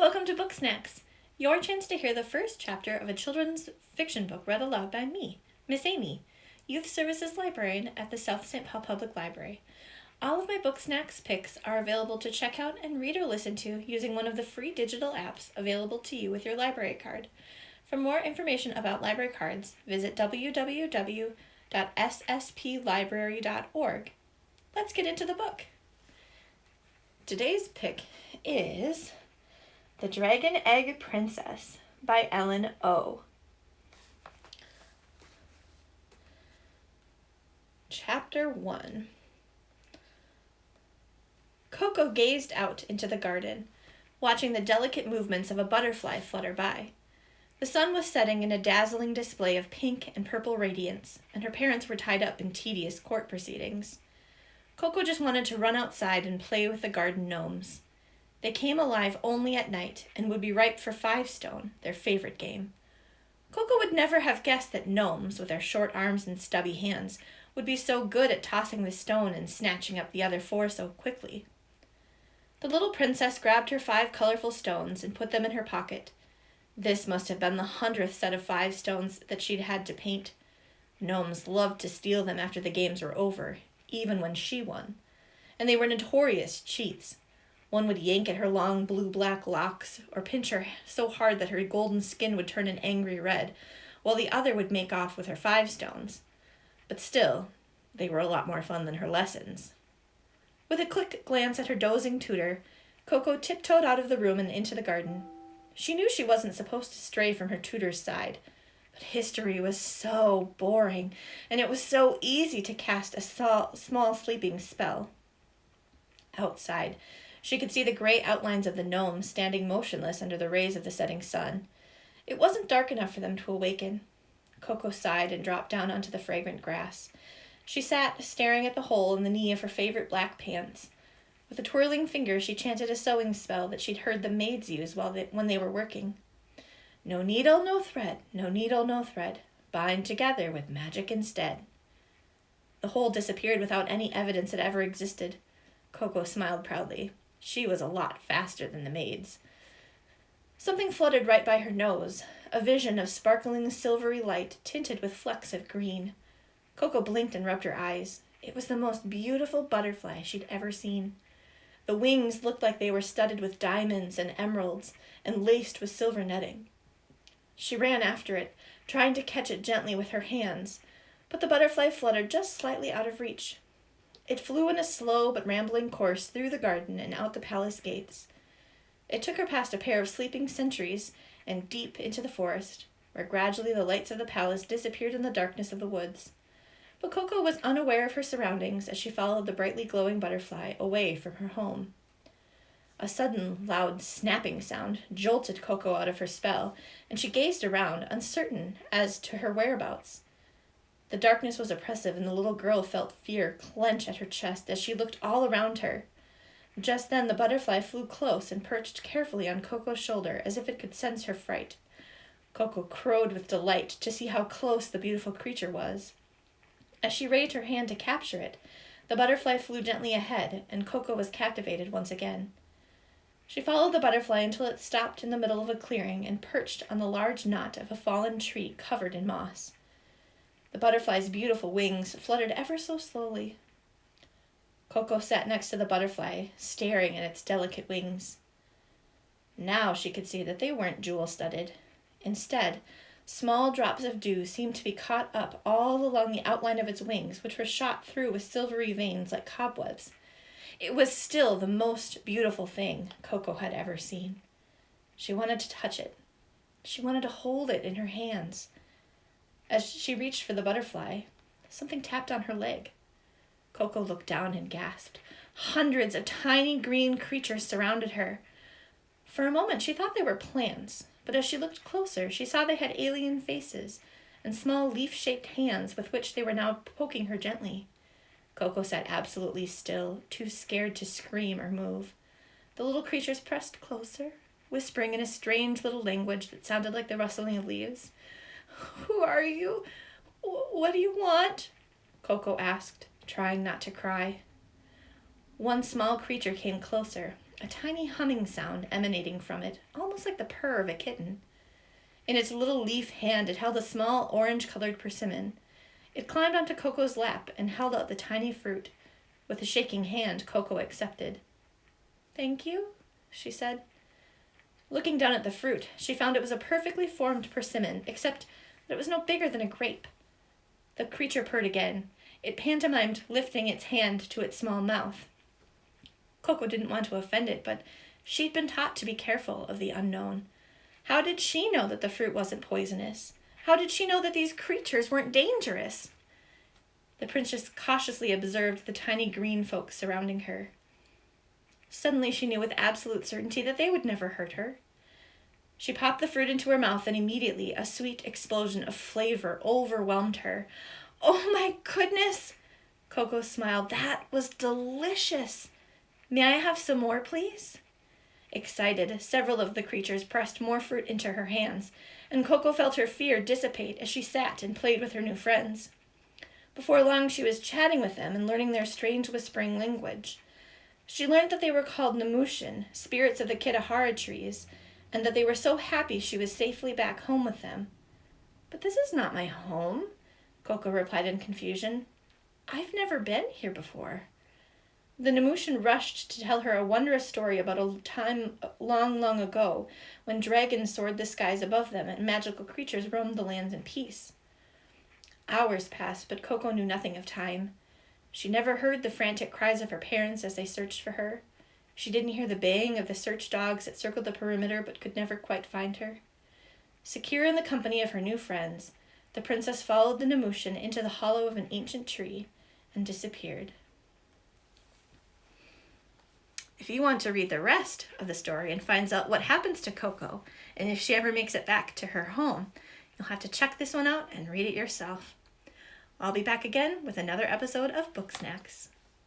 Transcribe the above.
Welcome to Book Snacks, your chance to hear the first chapter of a children's fiction book read aloud by me, Miss Amy, Youth Services Librarian at the South St. Paul Public Library. All of my Book Snacks picks are available to check out and read or listen to using one of the free digital apps available to you with your library card. For more information about library cards, visit www.ssplibrary.org. Let's get into the book. Today's pick is The Dragon Egg Princess by Ellen O. Chapter 1. Coco gazed out into the garden, watching the delicate movements of a butterfly flutter by. The sun was setting in a dazzling display of pink and purple radiance, and her parents were tied up in tedious court proceedings. Coco just wanted to run outside and play with the garden gnomes. They came alive only at night and would be ripe for 5 stone, their favorite game. Coco would never have guessed that gnomes, with their short arms and stubby hands, would be so good at tossing the stone and snatching up the other 4 so quickly. The little princess grabbed her 5 colorful stones and put them in her pocket. This must have been the 100th set of 5 stones that she'd had to paint. Gnomes loved to steal them after the games were over, even when she won. And they were notorious cheats. One would yank at her long blue-black locks or pinch her so hard that her golden skin would turn an angry red, while the other would make off with her 5 stones. But still, they were a lot more fun than her lessons. With a quick glance at her dozing tutor, Coco tiptoed out of the room and into the garden. She knew she wasn't supposed to stray from her tutor's side, but history was so boring, and it was so easy to cast a small sleeping spell. Outside, she could see the gray outlines of the gnomes standing motionless under the rays of the setting sun. It wasn't dark enough for them to awaken. Coco sighed and dropped down onto the fragrant grass. She sat, staring at the hole in the knee of her favorite black pants. With a twirling finger, she chanted a sewing spell that she'd heard the maids use when they were working. No needle, no thread, no needle, no thread, bind together with magic instead. The hole disappeared without any evidence it ever existed. Coco smiled proudly. She was a lot faster than the maids. Something fluttered right by her nose, a vision of sparkling silvery light tinted with flecks of green. Coco blinked and rubbed her eyes. It was the most beautiful butterfly she'd ever seen. The wings looked like they were studded with diamonds and emeralds and laced with silver netting. She ran after it, trying to catch it gently with her hands, but the butterfly fluttered just slightly out of reach. It flew in a slow but rambling course through the garden and out the palace gates. It took her past a pair of sleeping sentries and deep into the forest, where gradually the lights of the palace disappeared in the darkness of the woods. But Coco was unaware of her surroundings as she followed the brightly glowing butterfly away from her home. A sudden, loud snapping sound jolted Coco out of her spell, and she gazed around, uncertain as to her whereabouts. The darkness was oppressive, and the little girl felt fear clench at her chest as she looked all around her. Just then the butterfly flew close and perched carefully on Coco's shoulder as if it could sense her fright. Coco crowed with delight to see how close the beautiful creature was. As she raised her hand to capture it, the butterfly flew gently ahead, and Coco was captivated once again. She followed the butterfly until it stopped in the middle of a clearing and perched on the large knot of a fallen tree covered in moss. The butterfly's beautiful wings fluttered ever so slowly. Coco sat next to the butterfly, staring at its delicate wings. Now she could see that they weren't jewel-studded. Instead, small drops of dew seemed to be caught up all along the outline of its wings, which were shot through with silvery veins like cobwebs. It was still the most beautiful thing Coco had ever seen. She wanted to touch it. She wanted to hold it in her hands. As she reached for the butterfly, something tapped on her leg. Coco looked down and gasped. Hundreds of tiny green creatures surrounded her. For a moment she thought they were plants, but as she looked closer, she saw they had alien faces and small leaf-shaped hands with which they were now poking her gently. Coco sat absolutely still, too scared to scream or move. The little creatures pressed closer, whispering in a strange little language that sounded like the rustling of leaves. "Who are you? What do you want?" Coco asked, trying not to cry. One small creature came closer, a tiny humming sound emanating from it, almost like the purr of a kitten. In its little leaf hand, it held a small orange-colored persimmon. It climbed onto Coco's lap and held out the tiny fruit. With a shaking hand, Coco accepted. "Thank you," she said. Looking down at the fruit, she found it was a perfectly formed persimmon, except that it was no bigger than a grape. The creature purred again. It pantomimed lifting its hand to its small mouth. Coco didn't want to offend it, but she'd been taught to be careful of the unknown. How did she know that the fruit wasn't poisonous? How did she know that these creatures weren't dangerous? The princess cautiously observed the tiny green folk surrounding her. Suddenly she knew with absolute certainty that they would never hurt her. She popped the fruit into her mouth, and immediately a sweet explosion of flavor overwhelmed her. "Oh my goodness!" Coco smiled. "That was delicious! May I have some more, please?" Excited, several of the creatures pressed more fruit into her hands, and Coco felt her fear dissipate as she sat and played with her new friends. Before long, she was chatting with them and learning their strange whispering language. She learned that they were called Nemushin, spirits of the Kitahara trees, and that they were so happy she was safely back home with them. "But this is not my home," Coco replied in confusion. "I've never been here before." The Nemushin rushed to tell her a wondrous story about a time long, long ago when dragons soared the skies above them and magical creatures roamed the lands in peace. Hours passed, but Coco knew nothing of time. She never heard the frantic cries of her parents as they searched for her. She didn't hear the baying of the search dogs that circled the perimeter but could never quite find her. Secure in the company of her new friends, the princess followed the Nemushin into the hollow of an ancient tree and disappeared. If you want to read the rest of the story and find out what happens to Coco and if she ever makes it back to her home, you'll have to check this one out and read it yourself. I'll be back again with another episode of Book Snacks.